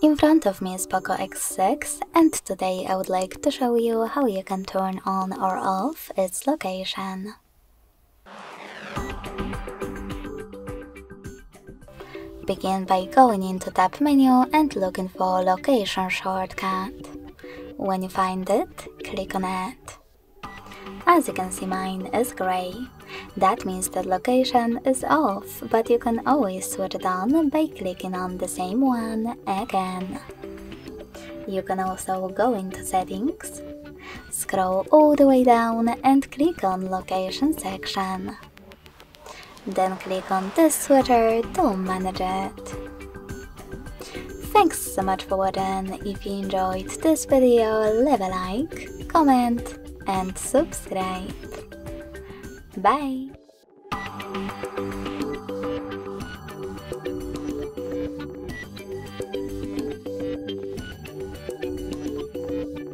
In front of me is POCO X6, and today I would like to show you how you can turn on or off its location. Begin by going into Tab menu and looking for Location shortcut. When you find it, click on it. As you can see, mine is grey. That means that location is off, but you can always switch it on by clicking on the same one again. You can also go into Settings, scroll all the way down and click on Location section. Then click on this switcher to manage it. Thanks so much for watching. If you enjoyed this video, leave a like, comment and subscribe. Bye!